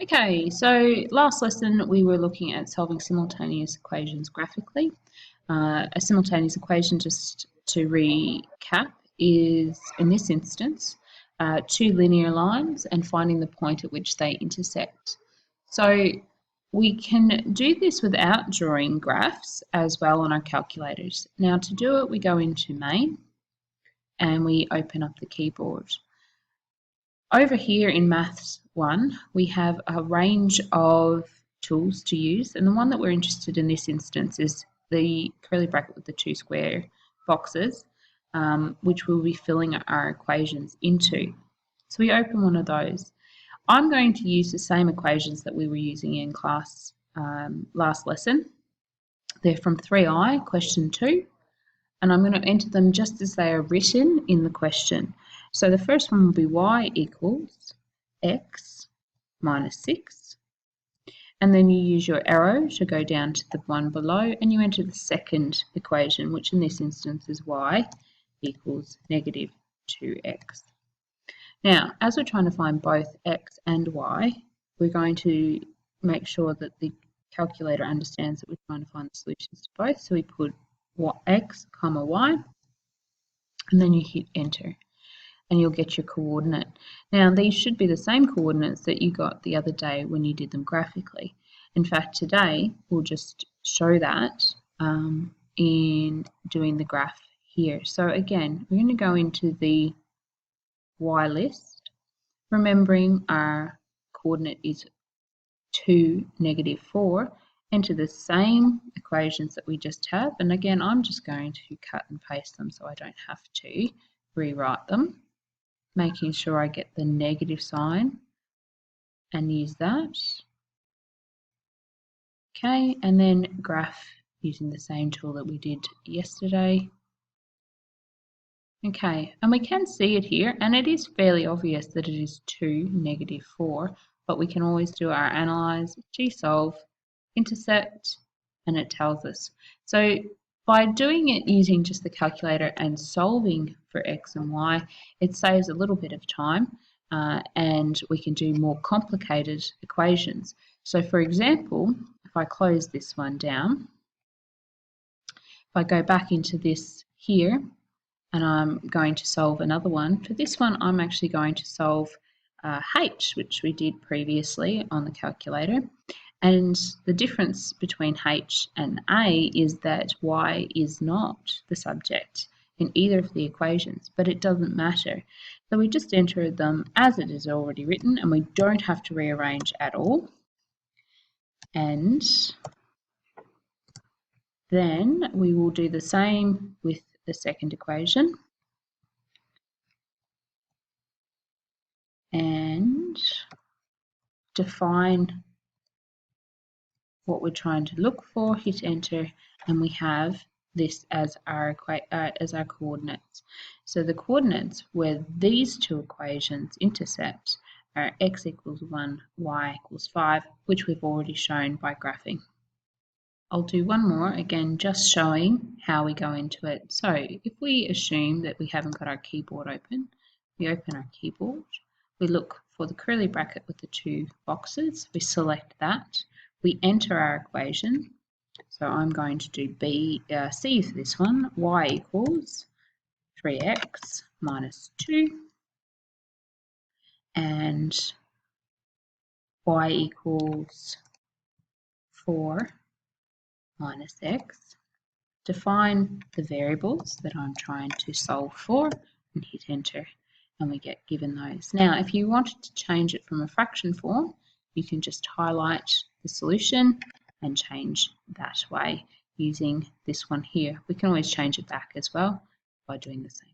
Okay, so last lesson we were looking at solving simultaneous equations graphically. A simultaneous equation, just to recap, is in this instance two linear lines and finding the point at which they intersect. So we can do this without drawing graphs as well on our calculators. Now to do it, we go into Main and we open up the keyboard. Over here in Maths 1, we have a range of tools to use, and the one that we're interested in this instance is the curly bracket with the two square boxes, which we'll be filling our equations into. So we open one of those. I'm going to use the same equations that we were using in class last lesson. They're from 3i, question 2, and I'm going to enter them just as they are written in the question. So the first one will be y equals x minus 6. And then you use your arrow to go down to the one below and you enter the second equation, which in this instance is y equals negative 2x. Now, as we're trying to find both x and y, we're going to make sure that the calculator understands that we're trying to find the solutions to both. So we put x, comma, y, and then you hit enter. And you'll get your coordinate. Now these should be the same coordinates that you got the other day when you did them graphically. In fact, today we'll just show that in doing the graph here. So again, we're going to go into the y list, remembering our coordinate is 2, negative 4. Enter the same equations that we just have, and again I'm just going to cut and paste them so I don't have to rewrite them, making sure I get the negative sign and use that. Okay, and then graph using the same tool that we did yesterday. Okay, and we can see it here, and it is fairly obvious that it is 2, negative 4, but we can always do our analyze, gsolve, intercept, and it tells us. So by doing it using just the calculator and solving for x and y, it saves a little bit of time and we can do more complicated equations. So for example, if I close this one down, if I go back into this here and I'm going to solve another one, for this one I'm actually going to solve h, which we did previously on the calculator. And the difference between h and a is that y is not the subject in either of the equations, but it doesn't matter. So we just enter them as it is already written and we don't have to rearrange at all. And then we will do the same with the second equation. And define what we're trying to look for, hit enter, and we have this as our coordinates. So the coordinates where these two equations intersect are x equals 1, y equals 5, which we've already shown by graphing. I'll do one more, again just showing how we go into it. So if we assume that we haven't got our keyboard open, we open our keyboard, we look for the curly bracket with the two boxes, we select that, we enter our equation. So I'm going to do C for this one, y equals 3x minus 2 and y equals 4 minus x. Define the variables that I'm trying to solve for and hit enter, and we get given those. Now if you wanted to change it from a fraction form, you can just highlight the solution and change that way using this one here. We can always change it back as well by doing the same.